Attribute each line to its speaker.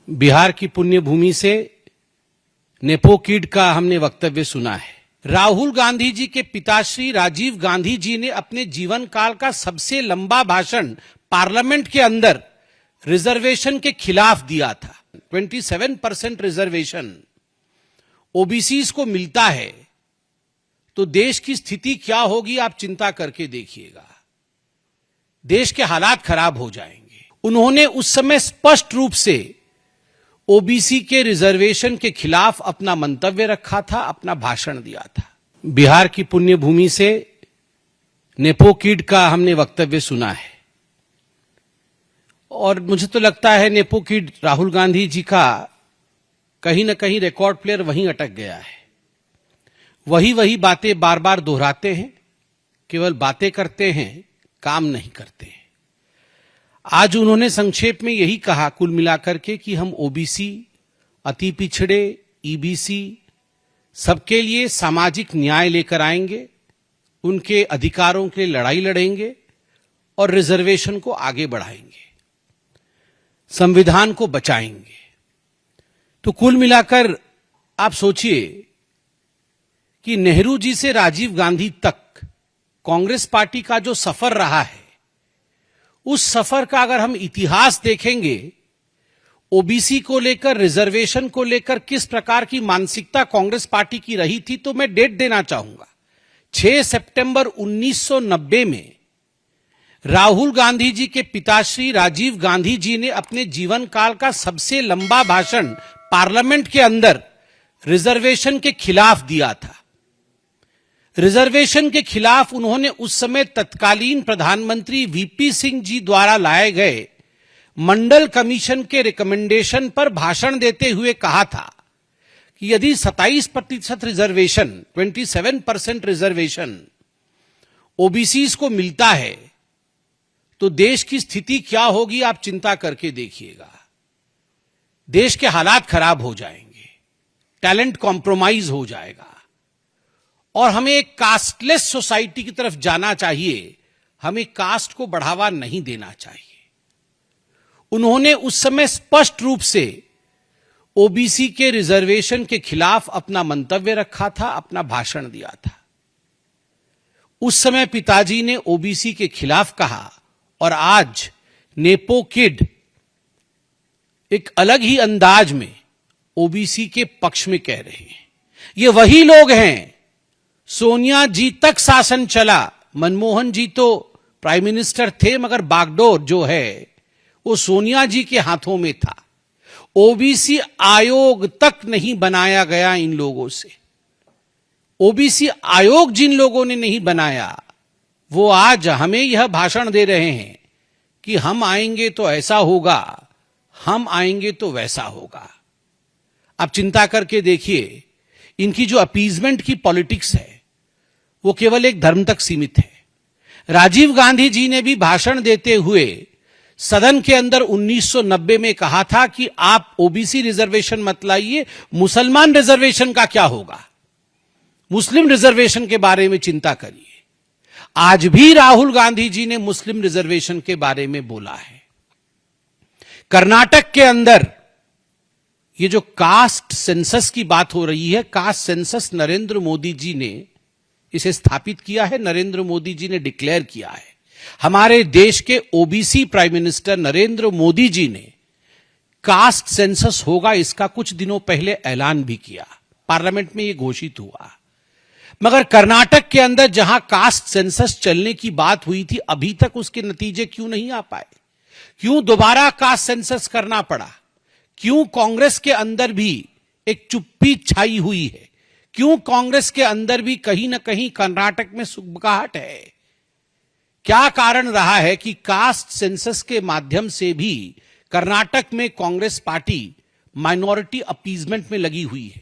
Speaker 1: बिहार की पुण्य भूमि से नेपो किड का हमने वक्तव्य सुना है। राहुल गांधी जी के पिताश्री राजीव गांधी जी ने अपने जीवन काल का सबसे लंबा भाषण पार्लियामेंट के अंदर रिजर्वेशन के खिलाफ दिया था। 27% रिजर्वेशन ओबीसीज को मिलता है तो देश की स्थिति क्या होगी, आप चिंता करके देखिएगा। देश के हालात खराब हो जाएंगे। उन्होंने उस समय स्पष्ट रूप से ओबीसी के रिजर्वेशन के खिलाफ अपना मंतव्य रखा था, अपना भाषण दिया था। बिहार की पुण्य भूमि से नेपो किड का हमने वक्तव्य सुना है और मुझे तो लगता है नेपो किड राहुल गांधी जी का कहीं ना कहीं रिकॉर्ड प्लेयर वहीं अटक गया है। वही बातें बार बार दोहराते हैं, केवल बातें करते हैं, काम नहीं करते हैं। आज उन्होंने संक्षेप में यही कहा कुल मिलाकर के कि हम ओबीसी, अति पिछड़े, ईबीसी सबके लिए सामाजिक न्याय लेकर आएंगे, उनके अधिकारों के लिए लड़ाई लड़ेंगे और रिजर्वेशन को आगे बढ़ाएंगे, संविधान को बचाएंगे। तो कुल मिलाकर आप सोचिए कि नेहरू जी से राजीव गांधी तक कांग्रेस पार्टी का जो सफर रहा है, उस सफर का अगर हम इतिहास देखेंगे, ओबीसी को लेकर, रिजर्वेशन को लेकर किस प्रकार की मानसिकता कांग्रेस पार्टी की रही थी, तो मैं डेट देना चाहूंगा। 6 सितंबर 1990 में राहुल गांधी जी के पिताश्री राजीव गांधी जी ने अपने जीवन काल का सबसे लंबा भाषण पार्लियामेंट के अंदर रिजर्वेशन के खिलाफ दिया था। रिजर्वेशन के खिलाफ उन्होंने उस समय तत्कालीन प्रधानमंत्री वीपी सिंह जी द्वारा लाए गए मंडल कमीशन के रिकमेंडेशन पर भाषण देते हुए कहा था कि यदि 27% रिजर्वेशन, 27% रिजर्वेशन ओबीसीज को मिलता है तो देश की स्थिति क्या होगी, आप चिंता करके देखिएगा। देश के हालात खराब हो जाएंगे, टैलेंट कॉम्प्रोमाइज हो जाएगा और हमें एक कास्टलेस सोसाइटी की तरफ जाना चाहिए। हमें कास्ट को बढ़ावा नहीं देना चाहिए। उन्होंने उस समय स्पष्ट रूप से ओबीसी के रिजर्वेशन के खिलाफ अपना मंतव्य रखा था, अपना भाषण दिया था। उस समय पिताजी ने ओबीसी के खिलाफ कहा और आज नेपो किड एक अलग ही अंदाज में ओबीसी के पक्ष में कह रहे हैं। ये वही लोग हैं, सोनिया जी तक शासन चला, मनमोहन जी तो प्राइम मिनिस्टर थे, मगर बागडोर जो है वो सोनिया जी के हाथों में था। ओबीसी आयोग तक नहीं बनाया गया इन लोगों से। ओबीसी आयोग जिन लोगों ने नहीं बनाया, वो आज हमें यह भाषण दे रहे हैं कि हम आएंगे तो ऐसा होगा, हम आएंगे तो वैसा होगा। आप चिंता करके देखिए, इनकी जो अपीजमेंट की पॉलिटिक्स है वो केवल एक धर्म तक सीमित है। राजीव गांधी जी ने भी भाषण देते हुए सदन के अंदर 1990 में कहा था कि आप ओबीसी रिजर्वेशन मत लाइए, मुसलमान रिजर्वेशन का क्या होगा, मुस्लिम रिजर्वेशन के बारे में चिंता करिए। आज भी राहुल गांधी जी ने मुस्लिम रिजर्वेशन के बारे में बोला है। कर्नाटक के अंदर ये जो कास्ट सेंसस की बात हो रही है, कास्ट सेंसस नरेंद्र मोदी जी ने इसे स्थापित किया है, नरेंद्र मोदी जी ने डिक्लेयर किया है। हमारे देश के OBC prime minister Narendra Modi ji ने कास्ट सेंसस होगा इसका कुछ दिनों पहले ऐलान भी किया, पार्लियामेंट में यह घोषित हुआ। मगर कर्नाटक के अंदर जहां कास्ट सेंसस चलने की बात हुई थी, अभी तक उसके नतीजे क्यों नहीं आ पाए? क्यों दोबारा कास्ट सेंसस करना पड़ा? क्यों कांग्रेस के अंदर भी एक चुप्पी छाई हुई है? क्यों कांग्रेस के अंदर भी कहीं ना कहीं कर्नाटक में सुगबुगाहट है? क्या कारण रहा है कि कास्ट सेंसस के माध्यम से भी कर्नाटक में कांग्रेस पार्टी माइनॉरिटी अपीजमेंट में लगी हुई है?